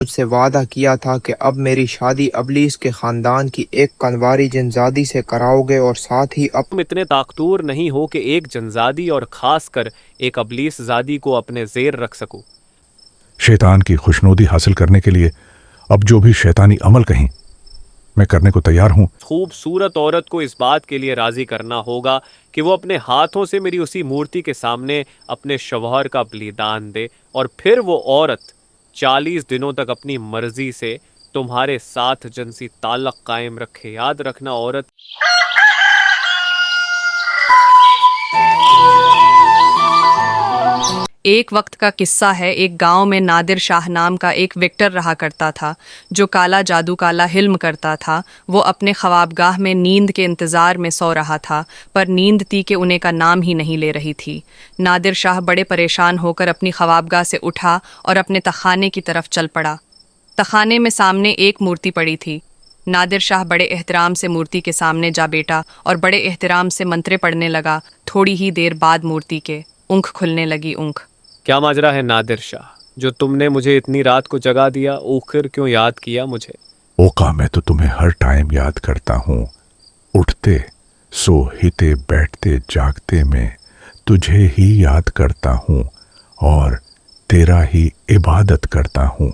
مجھ سے وعدہ کیا تھا کہ اب میری شادی ابلیس کے خاندان کی ایک کنواری جنزادی سے کراؤ گے اور ساتھ ہی تم اتنے طاقتور نہیں ہو کہ ایک جنزادی اور خاص کر ایک ابلیس زادی کو اپنے زیر رکھ سکو۔ شیطان کی خوشنودی حاصل کرنے کے لیے اب جو بھی شیطانی عمل کہیں میں کرنے کو تیار ہوں۔ خوبصورت عورت کو اس بات کے لیے راضی کرنا ہوگا کہ وہ اپنے ہاتھوں سے میری اسی مورتی کے سامنے اپنے شوہر کا بلیدان دے، اور پھر وہ عورت 40 دنوں تک اپنی مرضی سے تمہارے ساتھ جنسی تعلق قائم رکھے۔ یاد رکھنا عورت ایک وقت کا قصہ ہے، ایک گاؤں میں نادر شاہ نام کا ایک وکٹر رہا کرتا تھا جو کالا جادو کالا حلم کرتا تھا۔ وہ اپنے خوابگاہ میں نیند کے انتظار میں سو رہا تھا، پر نیند تھی کہ انہیں کا نام ہی نہیں لے رہی تھی۔ نادر شاہ بڑے پریشان ہو کر اپنی خوابگاہ سے اٹھا اور اپنے تخانے کی طرف چل پڑا۔ تخانے میں سامنے ایک مورتی پڑی تھی۔ نادر شاہ بڑے احترام سے مورتی کے سامنے جا بیٹھا اور بڑے احترام سے منترے پڑھنے لگا۔ تھوڑی ہی دیر بعد مورتی کے اونکھ کھلنے لگی۔ اونکھ کیا ماجرا ہے نادر شاہ، جو تم نے مجھے اتنی رات کو جگا دیا؟ اوخر کیوں یاد کیا مجھے؟ اوقا میں تو تمہیں ہر ٹائم یاد کرتا ہوں، اٹھتے سوتے بیٹھتے جاگتے میں تجھے ہی یاد کرتا ہوں اور تیرا ہی عبادت کرتا ہوں۔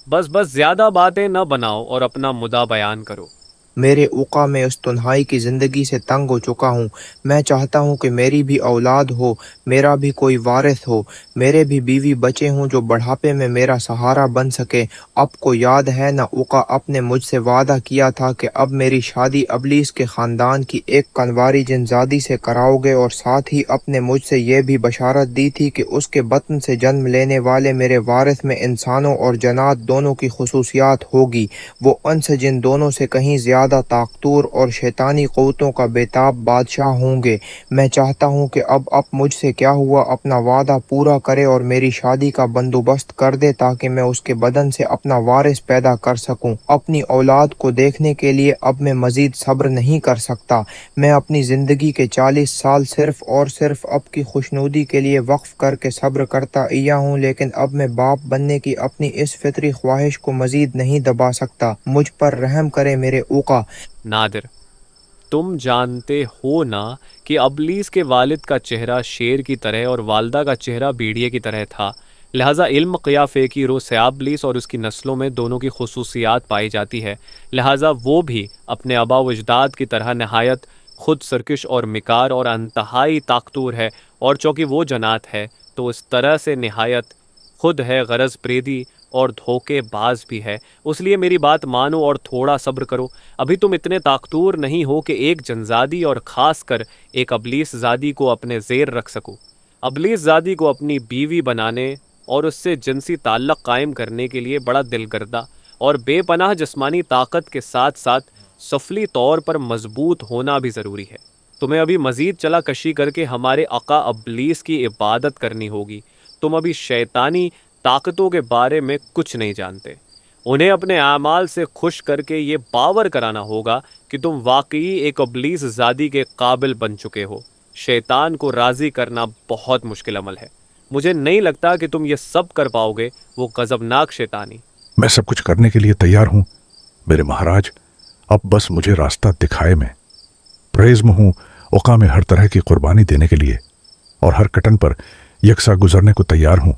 بس زیادہ باتیں نہ بناؤ اور اپنا مدعا بیان کرو۔ میرے اوقا میں اس تنہائی کی زندگی سے تنگ ہو چکا ہوں۔ میں چاہتا ہوں کہ میری بھی اولاد ہو، میرا بھی کوئی وارث ہو، میرے بھی بیوی بچے ہوں جو بڑھاپے میں میرا سہارا بن سکے۔ اب کو یاد ہے نا اوقا، آپ نے مجھ سے وعدہ کیا تھا کہ اب میری شادی ابلیس کے خاندان کی ایک کنواری جنزادی سے کراؤ گے، اور ساتھ ہی آپ نے مجھ سے یہ بھی بشارت دی تھی کہ اس کے بطن سے جنم لینے والے میرے وارث میں انسانوں اور جنات دونوں کی خصوصیات ہوگی۔ وہ انس جن دونوں سے کہیں زیادہ طاقتور اور شیطانی قوتوں کا بیتاب بادشاہ ہوں گے۔ میں چاہتا ہوں کہ اب آپ مجھ سے کیا ہوا اپنا وعدہ پورا کرے اور میری شادی کا بندوبست کر دے تاکہ میں اس کے بدن سے اپنا وارث پیدا کر سکوں۔ اپنی اولاد کو دیکھنے کے لیے اب میں مزید صبر نہیں کر سکتا۔ میں اپنی زندگی کے 40 سال صرف اور صرف اب کی خوشنودی کے لیے وقف کر کے صبر کرتا آیا ہوں، لیکن اب میں باپ بننے کی اپنی اس فطری خواہش کو مزید نہیں دبا سکتا۔ مجھ پر رحم کرے میرے اوقا۔ نادر، تم جانتے ہو نا کہ ابلیس کے والد کا چہرہ شیر کی طرح اور والدہ کا چہرہ بھیڑیے کی طرح تھا، لہٰذا علم قیافے کی رو سے ابلیس اور اس کی نسلوں میں دونوں کی خصوصیات پائی جاتی ہے، لہٰذا وہ بھی اپنے آبا و اجداد کی طرح نہایت خود سرکش اور مکار اور انتہائی طاقتور ہے، اور چونکہ وہ جنات ہے تو اس طرح سے نہایت خود ہے غرض پریدی اور دھوکے باز بھی ہے۔ اس لیے میری بات مانو اور تھوڑا صبر کرو۔ ابھی تم اتنے طاقتور نہیں ہو کہ ایک جنزادی اور خاص کر ایک ابلیس زادی کو اپنے زیر رکھ سکو۔ ابلیس زادی کو اپنی بیوی بنانے اور اس سے جنسی تعلق قائم کرنے کے لیے بڑا دلگردہ اور بے پناہ جسمانی طاقت کے ساتھ ساتھ سفلی طور پر مضبوط ہونا بھی ضروری ہے۔ تمہیں ابھی مزید چلا کشی کر کے ہمارے آقا ابلیس کی عبادت کرنی ہوگی۔ تم ابھی شیطانی طاقتوں کے بارے میں کچھ نہیں جانتے۔ انہیں اپنے اعمال سے خوش کر کے یہ باور کرانا ہوگا کہ تم واقعی ایک ابلیس زادی کے قابل بن چکے ہو۔ شیطان کو راضی کرنا بہت مشکل عمل ہے۔ مجھے نہیں لگتا کہ تم یہ سب کر پاؤ گے، وہ غضبناک شیطانی۔ میں سب کچھ کرنے کے لیے تیار ہوں میرے مہاراج، اب بس مجھے راستہ دکھائے۔ میں پریز میں ہوں اوقا میں ہر طرح کی قربانی دینے کے لیے اور ہر کٹن پر یکساں گزرنے کو تیار ہوں۔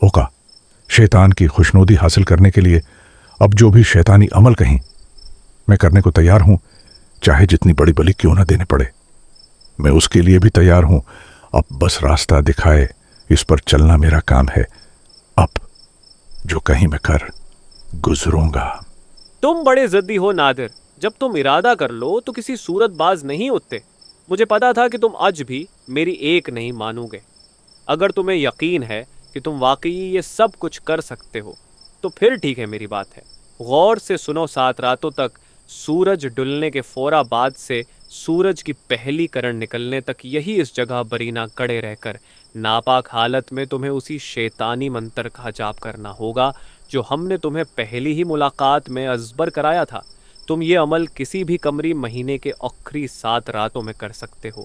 اوقا، شیطان کی خوشنودی حاصل کرنے کے لیے اب جو بھی شیطانی عمل کہیں میں کرنے کو تیار ہوں، چاہے جتنی بڑی بلی کیوں نہ دینے پڑے، میں اس کے لیے بھی تیار ہوں۔ اب بس راستہ دکھائے، اس پر چلنا میرا کام ہے۔ اب جو کہیں میں کر گزروں گا۔ تم بڑے ضدی ہو نادر، جب تم ارادہ کر لو تو کسی صورت باز نہیں ہوتے۔ مجھے پتا تھا کہ تم آج بھی میری ایک نہیں مانو گے۔ اگر تمہیں یقین ہے کہ تم واقعی یہ سب کچھ کر سکتے ہو تو پھر ٹھیک ہے، میری بات ہے۔ غور سے سنو، 7 راتوں تک سورج ڈلنے کے فورا بعد سے سورج کی پہلی کرن نکلنے تک یہی اس جگہ برینا کڑے رہ کر ناپاک حالت میں تمہیں اسی شیطانی منتر کا جاپ کرنا ہوگا جو ہم نے تمہیں پہلی ہی ملاقات میں ازبر کرایا تھا۔ تم یہ عمل کسی بھی قمری مہینے کے آخری 7 راتوں میں کر سکتے ہو۔